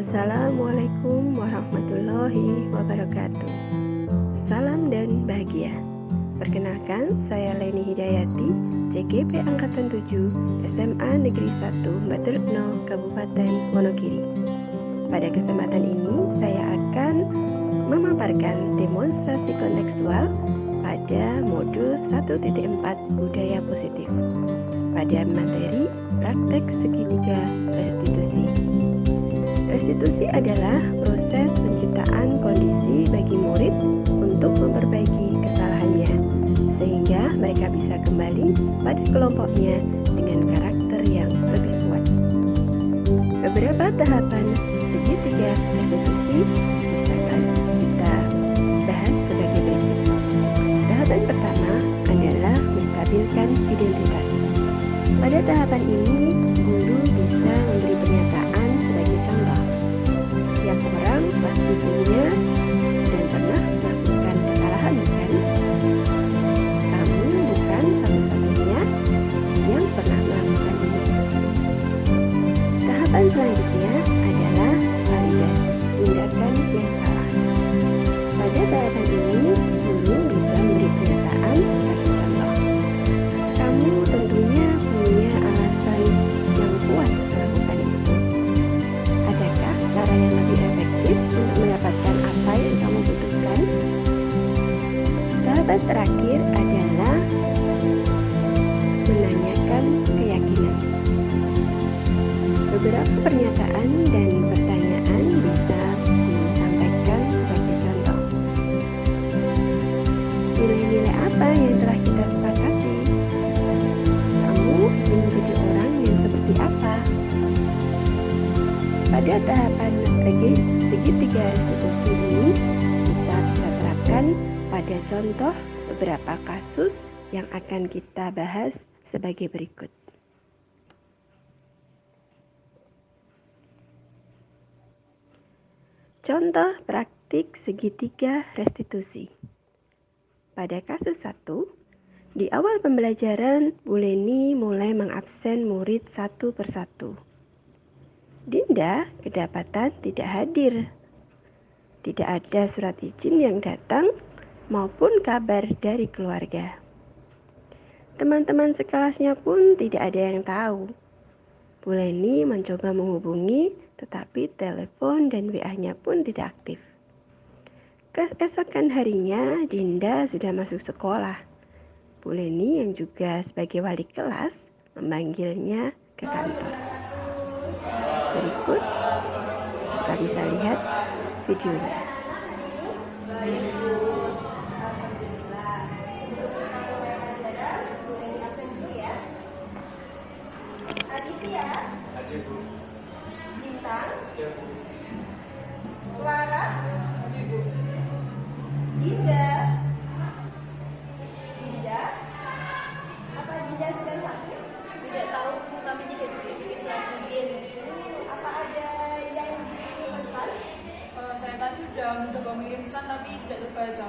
Assalamualaikum warahmatullahi wabarakatuh. Salam dan bahagia. Perkenalkan, saya Leni Hidayati, CGP Angkatan 7, SMA Negeri 1 Mbak Retno, Kabupaten Wonogiri. Pada kesempatan ini, saya akan memaparkan demonstrasi kontekstual pada modul 1.4 Budaya Positif pada materi praktek segitiga restitusi. Restitusi adalah proses penciptaan kondisi bagi murid untuk memperbaiki kesalahannya, sehingga mereka bisa kembali pada kelompoknya dengan karakter yang lebih kuat. Beberapa tahapan segitiga restitusi bisa kita bahas sebagai berikut. Tahapan pertama adalah menstabilkan identitas. Pada tahapan ini, guru bisa memberi pernyataan sebagai contoh. Tiap orang pasti punya dan pernah melakukan kesalahan, bukan? Kamu bukan satu-satunya yang pernah melakukan ini. Tahapan selanjutnya adalah validasi tindakan yang salah. Pada tahapan ini, guru bisa memberi pernyataan sebagai contoh. Kamu tentunya punya alasan yang kuat melakukan itu. Adakah cara yang lebih efektif untuk mendapatkan apa yang kamu butuhkan? Tahapan terakhir adalah menanyakan keyakinan. Beberapa pernyataan dan pertanyaan bisa disampaikan sebagai contoh. Nilai-nilai apa yang telah kita sepakati? Kamu ingin menjadi orang yang seperti apa? Pada tahapan segitiga restitusi ini, kita bisa terapkan pada contoh beberapa kasus yang akan kita bahas sebagai berikut. Contoh praktik segitiga restitusi. Pada kasus 1, di awal pembelajaran, Bu Leni mulai mengabsen murid satu persatu. Dinda kedapatan tidak hadir. Tidak ada surat izin yang datang maupun kabar dari keluarga. Teman-teman sekelasnya pun tidak ada yang tahu. Bu Leni mencoba menghubungi, tetapi telepon dan WA-nya pun tidak aktif. Keesokan harinya, Dinda sudah masuk sekolah. Bu Leni yang juga sebagai wali kelas memanggilnya ke kantor. Berikut kita bisa lihat videonya. Aditya, Bintang, Clara, Dinda. Apa Dinda sedang sakit? Tidak tahu, kami tidak diberi surat izin. Apa ada yang dipesan? Saya tadi sudah mencoba mengirim pesan tapi tidak terbaca.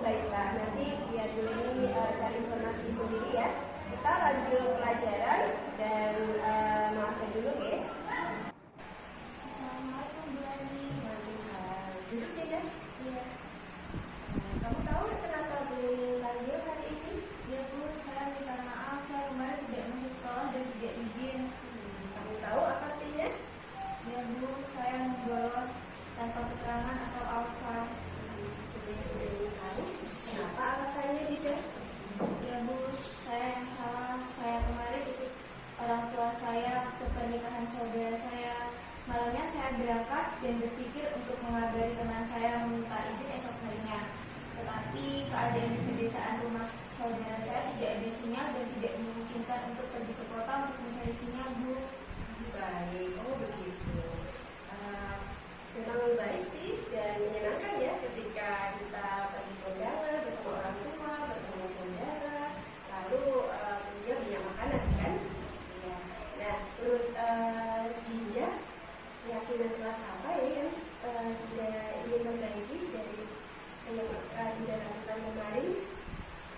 Baiklah, nanti biar dulu ini cari informasi sendiri ya. Kita lanjut pelajaran dan mengasen dulu ya. Assalamualaikum Bu Leni. Waalaikumsalam. Duduk ya guys. Iya. Kamu tahu kenapa Bu Leni panggil hari ini? Ya Bu, saya minta maaf, saya kemarin tidak masuk sekolah dan tidak izin. Kamu tahu apa artinya? Ya Bu, saya bolos tanpa keterangan atau apa. Kenapa alasannya tidak? Ya Bu, saya yang salah. Saya kemarin ikut orang tua saya ke pernikahan saudara saya. Malamnya saya berangkat dan berpikir untuk mengabari teman saya meminta izin esok harinya. Tetapi keadaan di pedesaan rumah saudara saya tidak ada sinyal dan tidak memungkinkan untuk pergi ke kota untuk mencari sinyal, Bu. Baik, oh begitu. Memang baik sih dan menyenangkan ya ketika kita pergi kondangan bersama orang tua, bertemu saudara, lalu tentunya banyak makanan kan? Ya. Nah, menurut Dinda, keyakinan kelas apa ya yang juga ingin memperbaiki dari yang Dinda lakukan kemarin?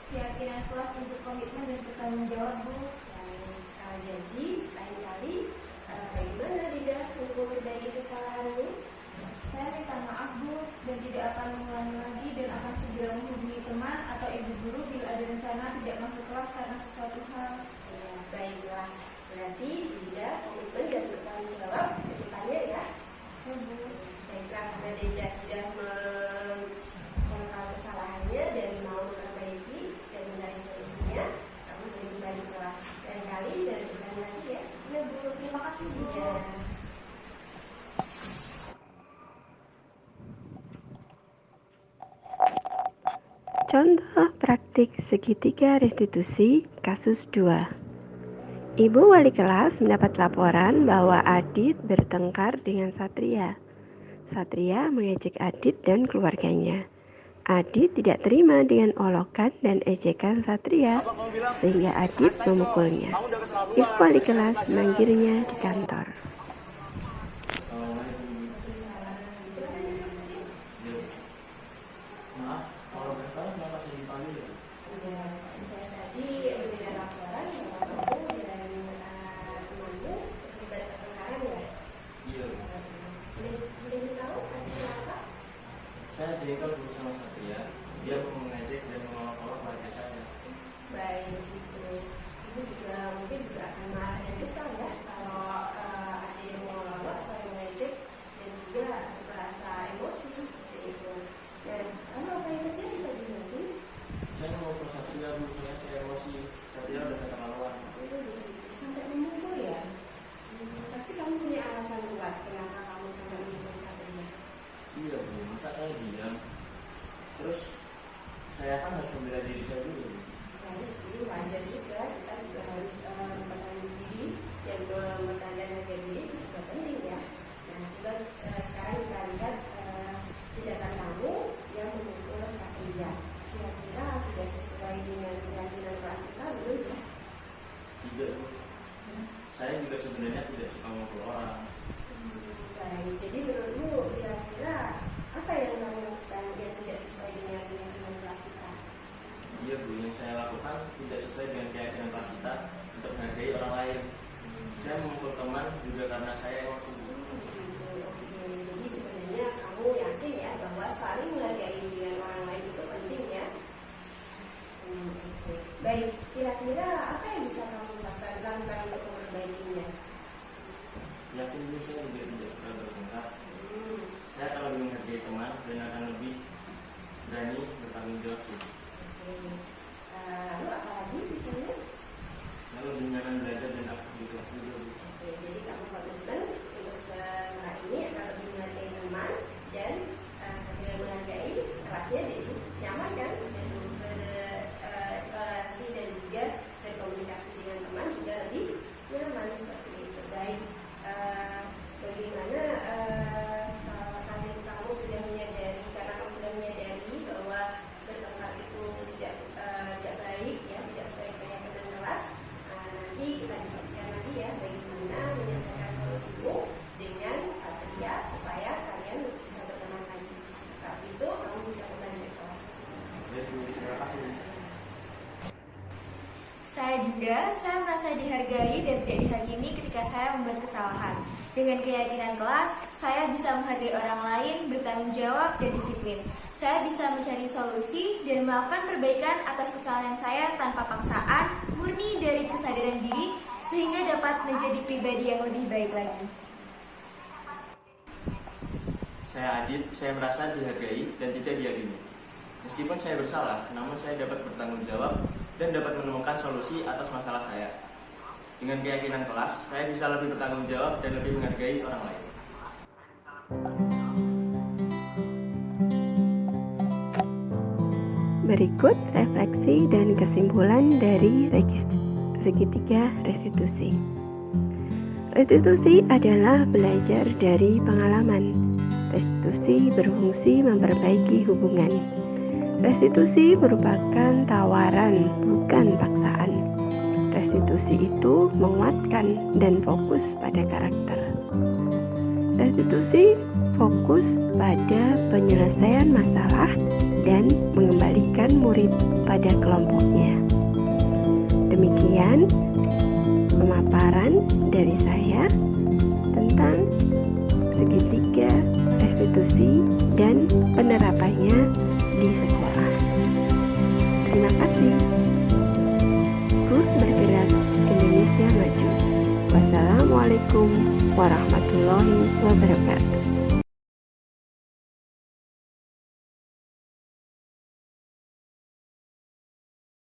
Keyakinan kelas untuk komitmen dan bertanggung jawab, Bu. Jadi lain kali bagaimana Dinda untuk memperbaiki kesalahan Adinda sudah mengungkap kesalahannya dan mau memperbaiki dan mencari solusinya, kamu boleh kembali di kelas. Lain kali jangan diulangi lagi ya. Ya Bu, terima kasih Bu. Ya. Contoh praktik segitiga restitusi kasus 2. Ibu wali kelas mendapat laporan bahwa Adit bertengkar dengan Satria. Satria mengejek Adit dan keluarganya. Adit tidak terima dengan olokan dan ejekan Satria, sehingga Adit memukulnya. Ibu wali kelas memanggilnya di kantor. Maaf, kalau boleh tahu kenapa saya dipanggil ya? Ya, saya tadi mendengar laporan bahwa kamu dan temanmu terlibat pertengkaran ya. Iya. Boleh tahu ada apa? Saya jengkel dulu sama Satria. Dia mengejek dan mengolok-olok keluarga saya. Baik gitu. Ibu juga mungkin juga akan marah dan kesal ya kalau ada yang mengolok atau yang mengejek dan juga merasa emosi seperti itu. Dan kamu apa yang terjadi tadi nanti? Saya mau ke Satria dulu, soalnya saya emosi. Satria udah keterlaluan. Itu sampai memukul ya. Pasti kamu punya alasan kuat kenapa kamu sampai memukul Satria. Iya Bu, masa saya diam? Terus saya kan harus membela diri saya dulu. Jadi sih wajar juga kita juga harus mempertahankan diri dan mempertahankan harga diri itu juga penting ya. Nah coba sekarang kita lihat tindakan kamu yang memukul Satria. Kira-kira sudah sesuai dengan keyakinan kelas kita belum ya? Tidak Bu. Saya juga sebenarnya tidak suka mukul orang. Baik, jadi menurutmu kira-kira apa yang kamu lakukan yang tidak sesuai dengan keyakinan kelas kita? Iya Bu, yang saya lakukan tidak sesuai dengan keyakinan kelas kita untuk menghargai orang lain. Saya memukul teman juga karena saya emosi. Oke, jadi sebenarnya kamu yakin ya bahwa saling menghargai dengan orang lain itu penting ya? Oke. Baik, kira-kira apa yang bisa kamu lakukan untuk memperbaikinya? Yakin dulu saya juga tidak suka bertengkar. Saya akan lebih menghargai teman dan akan lebih berani bertanggung jawab. Oke. Lalu apa lagi misalnya? Saya lebih nyaman belajar dan aktif di kelas juga. Oke, jadi kamu komitmen untuk setelah ini akan lebih menghargai teman dan ketika menghargai kelasnya jadi nyaman kan dan berinteraksi dan juga berkomunikasi dengan teman juga lebih nyaman seperti itu. Baik, bagaimana kamu sudah menyadari karena kamu sudah menyadari bahwa bertengkar itu tidak baik ya, tidak sesuai keyakinan kelas. Nanti kita diskusikan lagi ya bagaimana menyelesaikan solusimu dengan Satria supaya kalian bisa berteman lagi. Saat itu kamu bisa kembali ke kelas. Terima kasih. Saya merasa dihargai dan tidak dihakimi ketika saya membuat kesalahan. Dengan keyakinan kelas, saya bisa menghargai orang lain, bertanggung jawab, dan disiplin. Saya bisa mencari solusi dan melakukan perbaikan atas kesalahan saya tanpa paksaan, murni dari kesadaran diri, sehingga dapat menjadi pribadi yang lebih baik lagi. Saya Adit, saya merasa dihargai dan tidak dihakimi. Meskipun saya bersalah, namun saya dapat bertanggung jawab dan dapat menemukan solusi atas masalah saya. Dengan keyakinan kelas, saya bisa lebih bertanggung jawab dan lebih menghargai orang lain. Berikut refleksi dan kesimpulan dari segitiga restitusi. Restitusi adalah belajar dari pengalaman. Restitusi berfungsi memperbaiki hubungan. Restitusi merupakan tawaran, bukan paksaan. Restitusi itu menguatkan dan fokus pada karakter. Restitusi fokus pada penyelesaian masalah dan mengembalikan murid pada kelompoknya. Demikian pemaparan dari saya tentang segitiga restitusi dan penerapannya di sekolah. Terima kasih. Ikut bergerak Indonesia Maju. Wassalamualaikum warahmatullahi wabarakatuh.